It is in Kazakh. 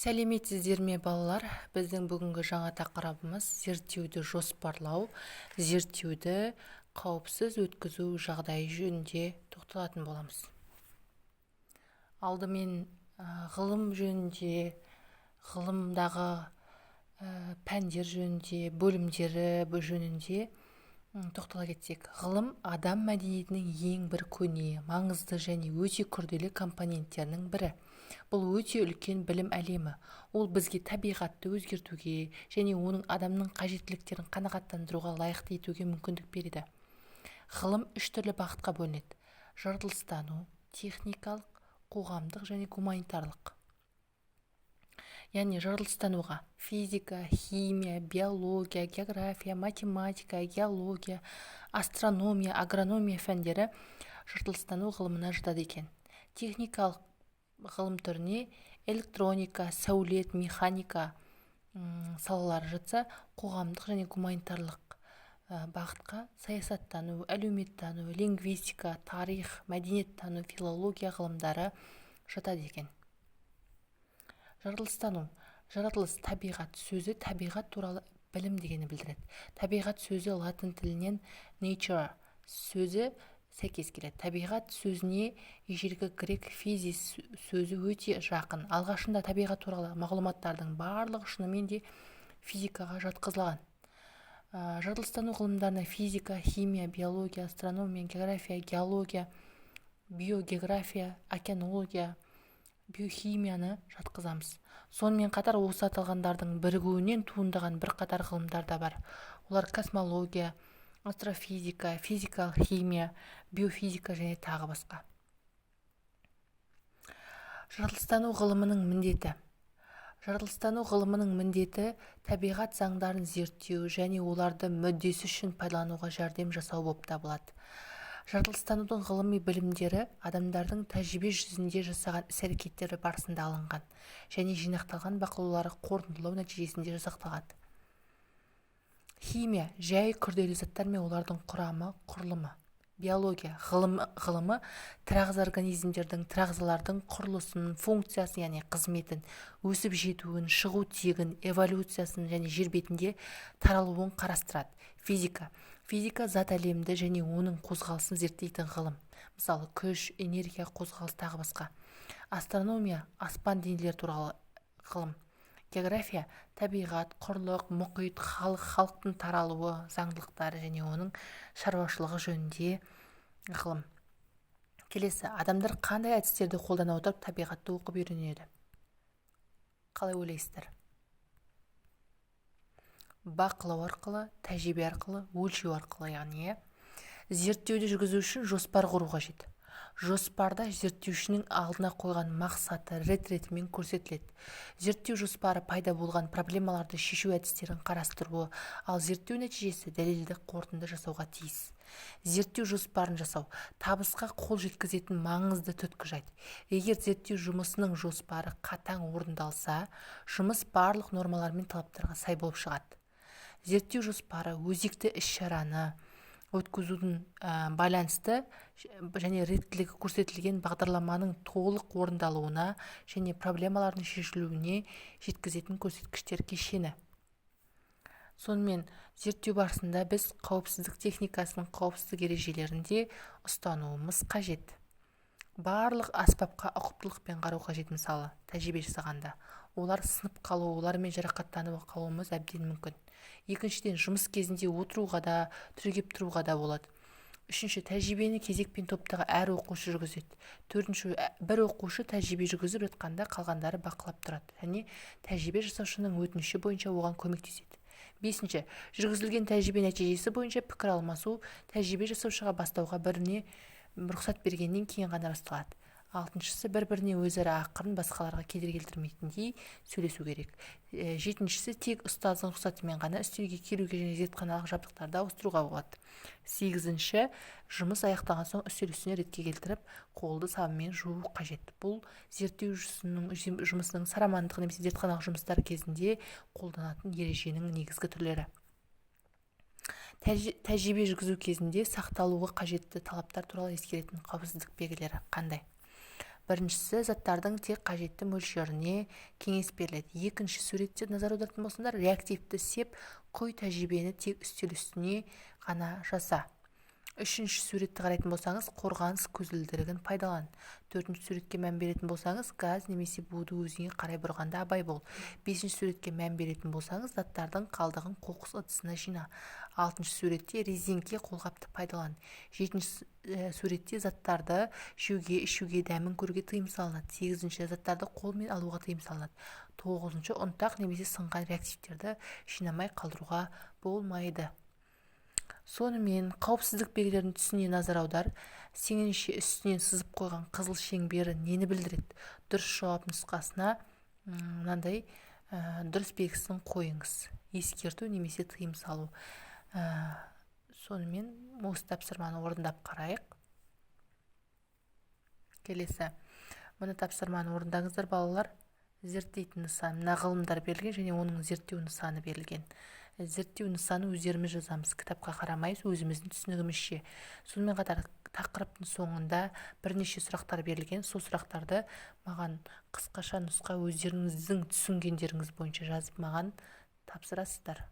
Сәлеметсіздер ме балалар? Біздің бүгінгі жаңа тақырыбымыз зерттеуді жоспарлау, зерттеуді қауіпсіз өткізу жағдайы жөнінде тоқталатын боламыз. Алдымен ғылым жөнінде, ғылымдағы пәндер жөнінде, бөлімдері жөнінде тоқтала кетсек. Ғылым адам мәдениетінің ең бір көне, маңызды және өте күрделі компоненттерінің бірі. Бұл өте үлкен білім әлемі. Ол бізге табиғатты өзгертуге және оның адамның қажеттіліктерін қанағаттандыруға лайықты етуге мүмкіндік береді. Ғылым үш түрлі бағытқа бөлінеді: жаратылыстану, техникалық, қоғамдық және гуманитарлық. Яғни жаратылыстануға физика, химия, биология, география, математика, геология, астрономия, агрономия пәндері жаратылыстану ғылымына жатады екен. Техникалық ғылым түріне электроника, сәулет, механика салалары жатса, қоғамдық және гуманитарлық бағытқа саясаттану, әлеуметтану, лингвистика, тарих, мәдениеттану, филология ғылымдары жатады екен. Жаратылыстану. Жаратылыс, табиғат сөзі табиғат туралы білім дегенді білдіреді. Табиғат сөзі латын тілінен nature сөзі сәйкес келеді. Табиғат сөзіне ежелгі грек физис сөзі өте жақын. Алғашында табиғат туралы мағлұматтардың барлығы шынымен де физикаға жатқызылған. Жаратылыстану ғылымдарына физика, химия, биология, астрономия, география, геология, биогеография, океанология, биохимияны жатқызамыз. Сонымен қатар осы аталғандардың бірігуінен туындаған бірқатар ғылымдар да бар. Олар космология, астрофизика, физикалық химия, биофизика және тағы басқа. Жаратылыстану ғылымының міндеті. Жаратылыстану ғылымының міндеті табиғат заңдарын зерттеу және оларды мүддесі үшін пайдалануға жәрдем жасау болып табылады. Жаратылыстанудың ғылыми білімдері адамдардың тәжірибе жүзінде жасаған іс-әрекеттері барысында алынған және жинақталған бақылаулары қорытындылау нәтижесінде жасақталады. Химия жай күрделі заттар мен олардың құрамы, құрылымы. Биология ғылымы тірағыз организмдердің, тірағызалардың құрылысын, функциясын, яғни қызметін, өсіп жетуін, шығу тегін, эволюциясын және жер бетінде таралуын қарастырады. Физика зат әлемді және оның қозғалысын зерттейтін ғылым. Мысалы, күш, энергия, қозғалыс тағы басқа. Астрономия аспан денелері туралы ғылым. География табиғат, құрлық, мұхит, халықтың таралуы, заңдылықтары және оның шаруашылығы жөнінде ғылым. Келесі, адамдар қандай әдістерді қолдана отырып табиғатты оқып үйренеді? Қалай ойлайсыздар? Бақылау арқылы, тәжірибе арқылы, өлшеу арқылы, яғни зерттеуді жүргізу үшін жоспар құру қажет. Жоспарда зерттеушінің алдына қойған мақсаты рет-ретімен көрсетіледі. Зерттеу жоспары пайда болған проблемаларды шешу әдістерін қарастыруы, ал зерттеу нәтижесі дәлелді қорытынды жасауға тиіс. Зерттеу жоспарын жасау табысқа қол жеткізетін маңызды түпкі жайт. Егер зерттеу жұмысының жоспары қатаң орындалса, жұмыс барлық нормалар мен талаптарға сай болып шығады. Зерттеу жоспары өзекті іс-шараны өткізудің байланысты және реттілігі көрсетілген бағдарламаның толық орындалуына және проблемалардың шешілуіне жеткізетін көрсеткіштер кешені. Сонымен зерттеу барысында біз қауіпсіздік техникасының қауіпсіздік ережелерінде ұстануымыз қажет. Барлық аспапқа ұқыптылықпен қарау қажет. Мысалы, тәжірибе жасағанда олар сынып қалу, олармен жарақаттанып қалуымыз әбден мүмкін. Екіншіден, жұмыс кезінде отыруға да, түрегеп тұруға да болады. Үшінші, тәжірибені кезекпен топтағы әр оқушы жүргізеді. Төртінші, бір оқушы тәжірибе жүргізіп жатқанда қалғандары бақылап тұрады. Және тәжірибе жасаушының өтініші бойынша оған көмектеседі. Бесінші, жүргізілген тәжірибе нәтижесі бойынша пікір алмасу тәжірибе жасаушыға бастауға біріне рұқсат бергеннен кейін ғана басталады. Алтыншысы, бір-біріне өзара ақырын, басқаларға кедергі келтірмейтіндей сөйлесу керек. Жетіншісі, тек ұстаздың рұқсатымен ғана үстелге келуге және зертханалық жабдықтарды ауыстыруға болады. Сегізінші, жұмыс аяқталған соң үстел үстіне ретке келтіріп, қолды сабынмен жуу қажет. Бұл зерттеу жұмысының сарамандық немесе зертханалық жұмыстар кезінде қолданатын ереженің негізгі түрлері. Тәжірибе жүргізу кезінде сақталуға қажетті талаптар туралы ескеретін қауіпсіздік белгілері қандай? Біріншісі, заттардың тек қажетті мөлшеріне кеңес беріледі. Екінші суретте назар аударатын болсаңдар, реактивті сеп құй тәжірибені тек үстел үстіне ғана жаса. Үшінші суретті қарайтын болсаңыз, қорғаныс көзілдірігін пайдалан. Төртінші суретке мән беретін болсаңыз, газ немесе буды өзіңе қарай бұрғанда абай бол. Бесінші суретке мән беретін болсаңыз, заттардың қалдығын қоқыс ыдысына жина. Алтыншы суретте резеңке қолғапты пайдалан. Жетінші суретте заттарды жеуге, ішуге, дәмін көруге тыйым салынады. Сегізінші, заттарды қолмен алуға тыйым салынады. Тоғызыншы, ұнтақ немесе сынған реактивтерді жинамай қалдыруға болмайды. Сонымен қауіпсіздік белгілерінің түсіне назар аудар. Сеніңше үстінен сызып қойған қызыл шеңбері нені білдіреді? Дұрыс жауап нұсқасына мынандай дұрыс белгісін қойыңыз. Ескерту немесе тыйым салу. Сонымен осы тапсырманы орындап қарайық. Келесі. Мұны тапсырманы орындаңыздар, балалар. Зерттейтін нысан, мына ғылымдар берілген және оның зерттеу нысаны берілген. Зерттеу нысаны өздеріміз жазамыз, кітапқа қарамайыз, өзіміздің түсінігімізше. Сонымен қатар тақырыптың соңында бірнеше сұрақтар берілген. Сол сұрақтарды маған қысқаша нұсқа өздеріңіздің түсінгендеріңіз бойынша жазып маған тапсырасыздар.